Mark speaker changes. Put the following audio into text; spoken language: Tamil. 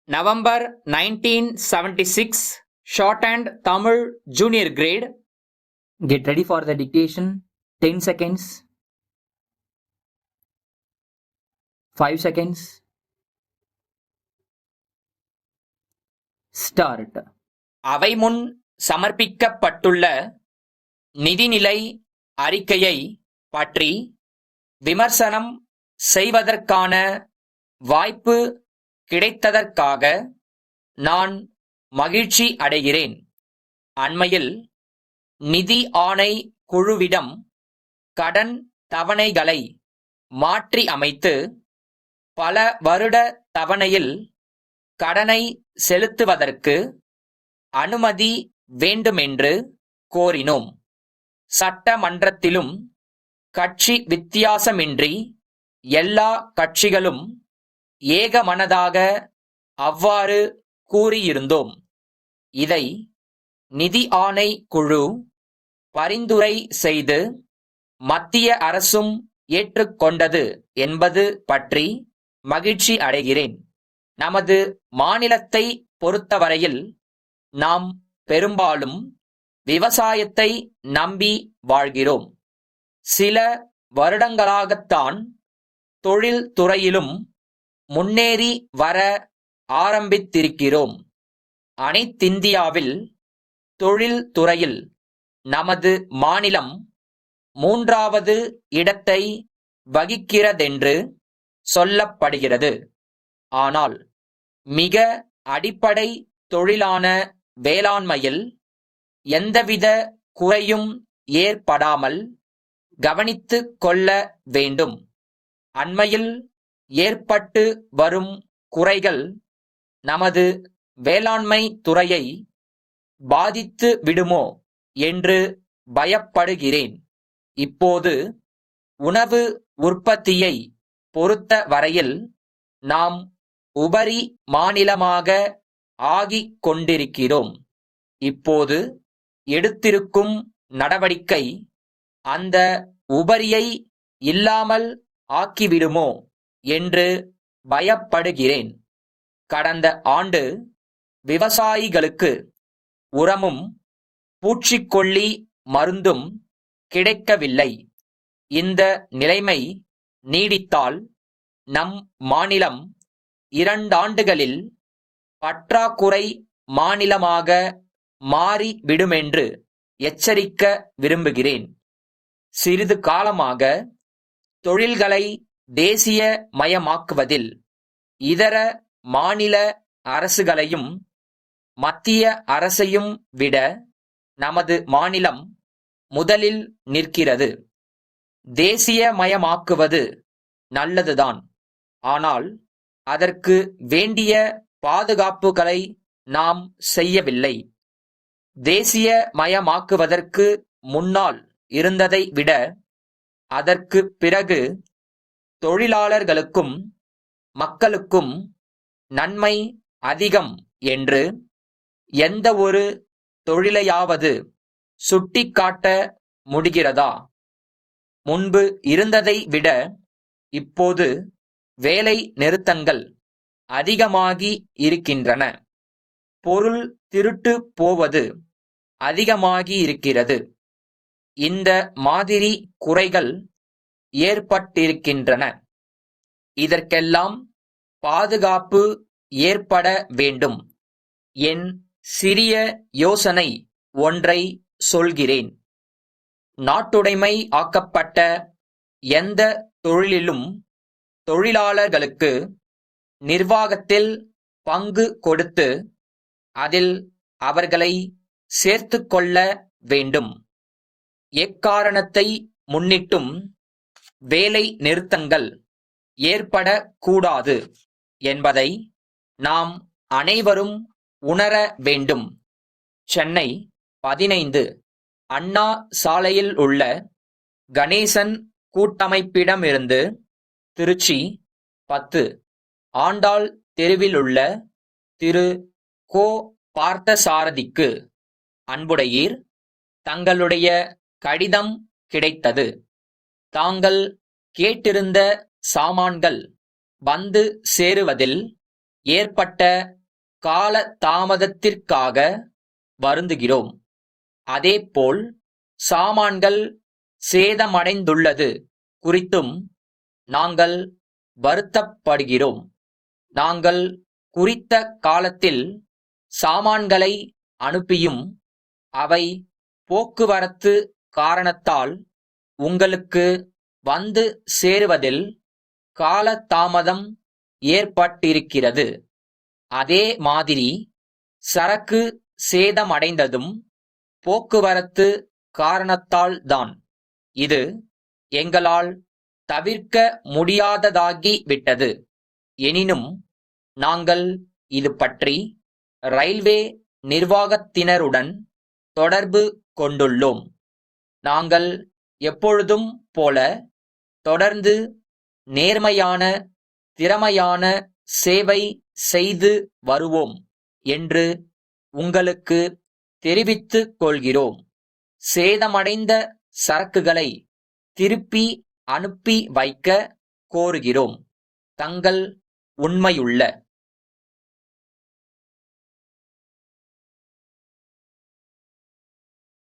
Speaker 1: November 1976, Shorthand Tamil Junior Grade.
Speaker 2: Get ready for the dictation. 10 seconds. 5 seconds. Start.
Speaker 1: அவை முன் சமர்ப்பிக்கப்பட்டுள்ள நிதிநிலை அறிக்கையை பற்றி விமர்சனம் செய்வதற்கான வாய்ப்பு கிடைத்ததற்காக நான் மகிழ்ச்சி அடைகிறேன். அண்மையில் நிதி ஆணை குழுவிடம் கடன் தவணைகளை மாற்றி அமைத்து பல வருட தவணையில் கடனை செலுத்துவதற்கு அனுமதி வேண்டுமென்று கோரினோம். சட்டமன்றத்திலும் கட்சி வித்தியாசமின்றி எல்லா கட்சிகளும் ஏகமனதாக அவ்வாறு கூறியிருந்தோம். இதை நிதி ஆணை குழு பரிந்துரை செய்து மத்திய அரசும் ஏற்றுக்கொண்டது என்பது பற்றி மகிழ்ச்சி அடைகிறேன். நமது மாநிலத்தை பொறுத்தவரையில் நாம் பெரும்பாலும் விவசாயத்தை நம்பி வாழ்கிறோம். சில வருடங்களாகத்தான் தொழில் துறையிலும் முன்னேறி வர ஆரம்பித்திருக்கிறோம். அனைத்திந்தியாவில் தொழில் துறையில் நமது மாநிலம் 3வது இடத்தை வகிக்கிறதென்று சொல்லப்படுகிறது. ஆனால் மிக அடிப்படை தொழிலான வேளாண்மையில் எந்தவித குறையும் ஏற்படாமல் கவனித்துக் கொள்ள வேண்டும். அண்மையில் ஏற்பட்டு வரும் குறைகள் நமது வேளாண்மை துறையை பாதித்து விடுமோ என்று பயப்படுகிறேன். இப்போது உணவு உற்பத்தியை பொறுத்த வரையில் நாம் உபரி மாநிலமாக ஆகிக் கொண்டிருக்கிறோம். இப்போது எடுத்திருக்கும் நடவடிக்கை அந்த உபரியை இல்லாமல் ஆக்கிவிடுமோ என்று பயப்படுகிறேன். கடந்த ஆண்டு விவசாயிகளுக்கு உரமும் பூச்சிக்கொல்லி மருந்தும் கிடைக்கவில்லை. இந்த நிலைமை நீடித்தால் நம் மாநிலம் 2 ஆண்டுகளில் பற்றாக்குறை மாநிலமாக மாறிவிடுமென்று எச்சரிக்க விரும்புகிறேன். சிறிது காலமாக தொழில்களை தேசிய மயமாக்குவதில் இதர மாநில அரசுகளையும் மத்திய அரசையும் விட நமது மாநிலம் முதலில் நிற்கிறது. தேசியமயமாக்குவது நல்லதுதான். ஆனால் அதற்கு வேண்டிய பாதுகாப்புகளை நாம் செய்யவில்லை. தேசியமயமாக்குவதற்கு முன்னால் இருந்ததை விட அதற்கு பிறகு தொழிலாளர்களுக்கும் மக்களுக்கும் நன்மை அதிகம் என்று எந்த ஒரு தொழிலையாவது சுட்டிக்காட்ட முடிகிறதா? முன்பு இருந்ததை விட இப்போது வேலை நிறுத்தங்கள் அதிகமாகி இருக்கின்றன. பொருள் திருட்டு போவது அதிகமாகியிருக்கிறது. இந்த மாதிரி குறைகள் ஏற்பட்டிருக்கின்றன. இதற்கெல்லாம் பாதுகாப்பு ஏற்பட வேண்டும். என் சிறிய யோசனை ஒன்றை சொல்கிறேன். நாட்டுடைமை ஆக்கப்பட்ட எந்த தொழிலிலும் தொழிலாளர்களுக்கு நிர்வாகத்தில் பங்கு கொடுத்து அதில் அவர்களை சேர்த்துக்கொள்ள வேண்டும். எக்காரணத்தை முன்னிட்டும் வேலை நிறுத்தங்கள் ஏற்படக்கூடாது என்பதை நாம் அனைவரும் உணர வேண்டும். சென்னை 15 அண்ணா சாலையில் உள்ள கணேசன் கூட்டமைப்பிடமிருந்து திருச்சி 10 ஆண்டாள் தெருவிலுள்ள திரு கோ. பார்த்தசாரதிக்கு அன்புடையீர், தங்களுடைய கடிதம் கிடைத்தது. தாங்கள் கேட்டிருந்த சாமான்கள் வந்து சேருவதில் ஏற்பட்ட கால தாமதத்திற்காக வருந்துகிறோம். அதேபோல் சாமான்கள் சேதமடைந்துள்ளது குறித்தும் நாங்கள் வருத்தப்படுகிறோம். நாங்கள் குறித்த காலத்தில் சாமான்களை அனுப்பியும் அவை போக்குவரத்து காரணத்தால் உங்களுக்கு வந்து சேருவதில் காலதாமதம் ஏற்பட்டிருக்கிறது. அதே மாதிரி சரக்கு சேதமடைந்ததும் போக்குவரத்து காரணத்தால்தான். இது எங்களால் தவிர்க்க முடியாததாகிவிட்டது. எனினும் நாங்கள் இது பற்றி ரயில்வே நிர்வாகத்தினருடன் தொடர்பு கொண்டுள்ளோம். நாங்கள் எப்பொழுதும் போல தொடர்ந்து நேர்மையான திறமையான சேவை செய்து வருவோம் என்று உங்களுக்கு தெரிவித்துக் கொள்கிறோம். சேதமடைந்த சரக்குகளை திருப்பி அனுப்பி வைக்க கோருகிறோம். தங்கள் உண்மையுள்ள